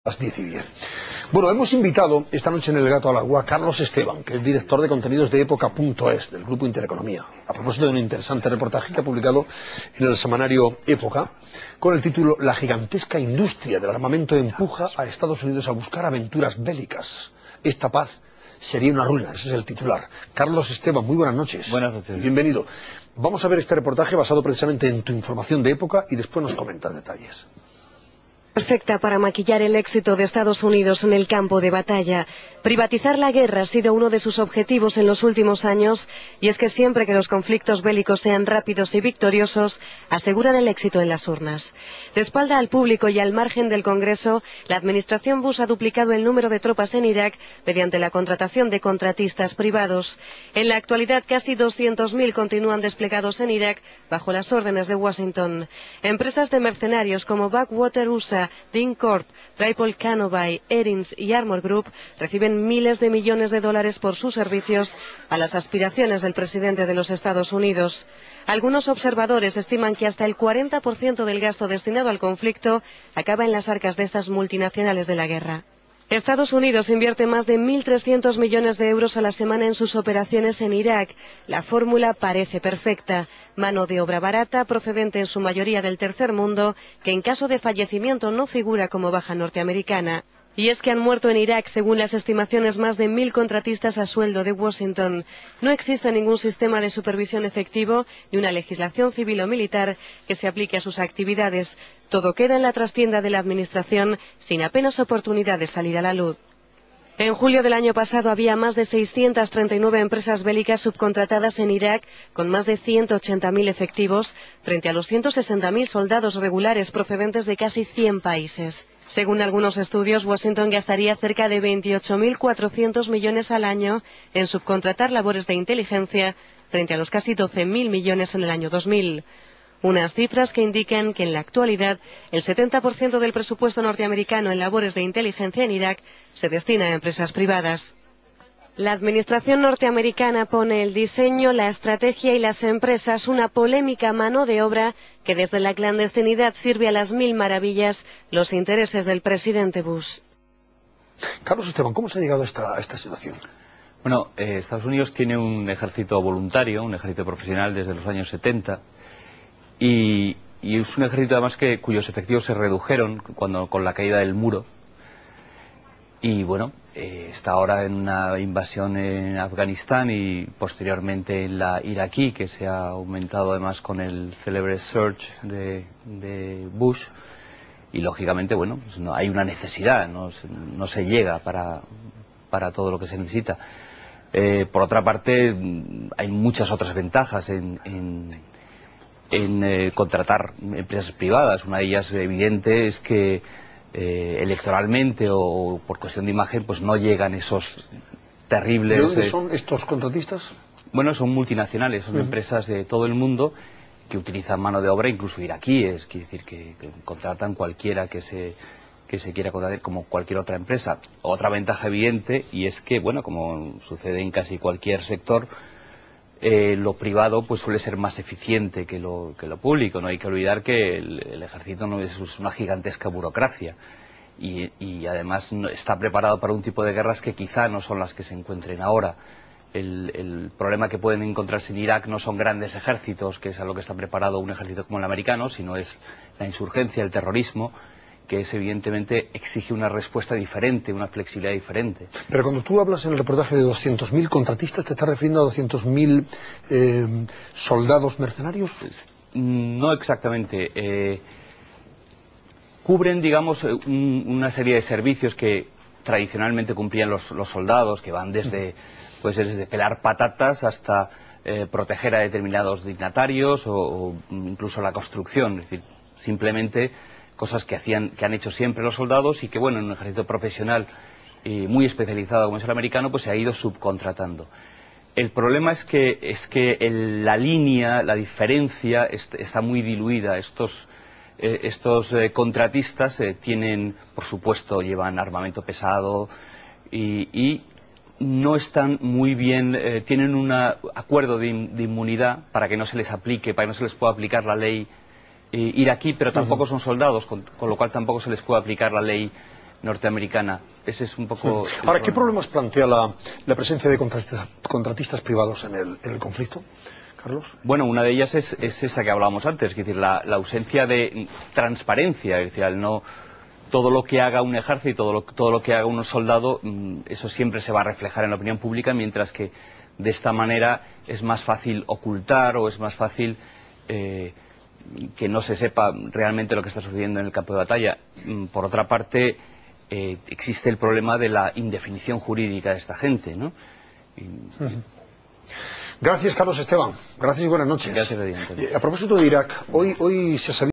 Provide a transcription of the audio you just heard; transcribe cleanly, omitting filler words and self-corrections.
Las 10:10. Bueno, hemos invitado esta noche en El Gato al Agua a Carlos Esteban, que es director de contenidos de Época.es, del Grupo Intereconomía, a propósito de un interesante reportaje que ha publicado en el semanario Época, con el título "La gigantesca industria del armamento empuja a Estados Unidos a buscar aventuras bélicas. Esta paz sería una ruina", ese es el titular. Carlos Esteban, muy buenas noches. Buenas noches. Bienvenido. Vamos a ver este reportaje basado precisamente en tu información de Época y después nos comentas detalles. Perfecta para maquillar el éxito de Estados Unidos en el campo de batalla. Privatizar la guerra ha sido uno de sus objetivos en los últimos años, y es que siempre que los conflictos bélicos sean rápidos y victoriosos, aseguran el éxito en las urnas. De espalda al público y al margen del Congreso, la administración Bush ha duplicado el número de tropas en Irak mediante la contratación de contratistas privados. En la actualidad, casi 200.000 continúan desplegados en Irak bajo las órdenes de Washington. Empresas de mercenarios como Backwater USA, DynCorp, Tripol Canobay, Erins y Armor Group reciben miles de millones de dólares por sus servicios a las aspiraciones del presidente de los Estados Unidos. Algunos observadores estiman que hasta el 40% del gasto destinado al conflicto acaba en las arcas de estas multinacionales de la guerra. Estados Unidos invierte más de 1.300 millones de euros a la semana en sus operaciones en Irak. La fórmula parece perfecta: mano de obra barata, procedente en su mayoría del tercer mundo, que en caso de fallecimiento no figura como baja norteamericana. Y es que han muerto en Irak, según las estimaciones, más de 1.000 contratistas a sueldo de Washington. No existe ningún sistema de supervisión efectivo ni una legislación civil o militar que se aplique a sus actividades. Todo queda en la trastienda de la administración, sin apenas oportunidad de salir a la luz. En julio del año pasado había más de 639 empresas bélicas subcontratadas en Irak, con más de 180.000 efectivos, frente a los 160.000 soldados regulares procedentes de casi 100 países. Según algunos estudios, Washington gastaría cerca de 28.400 millones al año en subcontratar labores de inteligencia, frente a los casi 12.000 millones en el año 2000. Unas cifras que indican que en la actualidad el 70% del presupuesto norteamericano en labores de inteligencia en Irak se destina a empresas privadas. La administración norteamericana pone el diseño, la estrategia y las empresas, una polémica mano de obra que desde la clandestinidad sirve a las mil maravillas los intereses del presidente Bush. Carlos Esteban, ¿cómo se ha llegado a esta situación? Bueno, Estados Unidos tiene un ejército voluntario, un ejército profesional desde los años 70, y es un ejército además cuyos efectivos se redujeron con la caída del muro. Y bueno, está ahora en una invasión en Afganistán y posteriormente en la iraquí, que se ha aumentado además con el célebre surge de Bush. Y lógicamente, bueno, pues no, hay una necesidad, no se llega para todo lo que se necesita. Por otra parte, hay muchas otras ventajas en contratar empresas privadas. Una de ellas evidente es que electoralmente o por cuestión de imagen pues no llegan esos terribles... ¿De dónde son estos contratistas? Bueno, son multinacionales, son empresas de todo el mundo que utilizan mano de obra, incluso iraquíes, quiere decir que contratan cualquiera que se quiera contratar, como cualquier otra empresa. Otra ventaja evidente, y es que, bueno, como sucede en casi cualquier sector, lo privado pues suele ser más eficiente que lo público. No hay que olvidar que el ejército no es una gigantesca burocracia y además está preparado para un tipo de guerras que quizá no son las que se encuentren ahora. El problema que pueden encontrarse en Irak no son grandes ejércitos, que es a lo que está preparado un ejército como el americano, sino es la insurgencia, el terrorismo, que evidentemente exige una respuesta diferente, una flexibilidad diferente. Pero cuando tú hablas en el reportaje de 200.000 contratistas, ¿te estás refiriendo a 200.000 soldados mercenarios? No exactamente. Cubren, digamos, una serie de servicios que tradicionalmente cumplían los soldados, que van desde pelar patatas hasta proteger a determinados dignatarios o incluso la construcción. Es decir, simplemente cosas que han hecho siempre los soldados y que, bueno, en un ejército profesional muy especializado como es el americano, pues se ha ido subcontratando. El problema es que la línea, la diferencia está muy diluida. Estos contratistas tienen, por supuesto, llevan armamento pesado y no están muy bien, tienen un acuerdo de inmunidad para que no se les aplique, para que no se les pueda aplicar la ley iraquí, pero tampoco son soldados, con lo cual tampoco se les puede aplicar la ley norteamericana. Ese es un poco... Ahora, ¿qué problemas plantea la presencia de contratistas privados en el conflicto, Carlos? Bueno, una de ellas es esa que hablábamos antes, es decir, la ausencia de transparencia, es decir, no todo lo que haga un ejército, todo lo que haga un soldado, eso siempre se va a reflejar en la opinión pública, mientras que de esta manera es más fácil ocultar o es más fácil que no se sepa realmente lo que está sucediendo en el campo de batalla. Por otra parte, existe el problema de la indefinición jurídica de esta gente, ¿no? Gracias, Carlos Esteban. Gracias y buenas noches. Gracias, Antonio. A propósito de Irak, hoy se ha sabido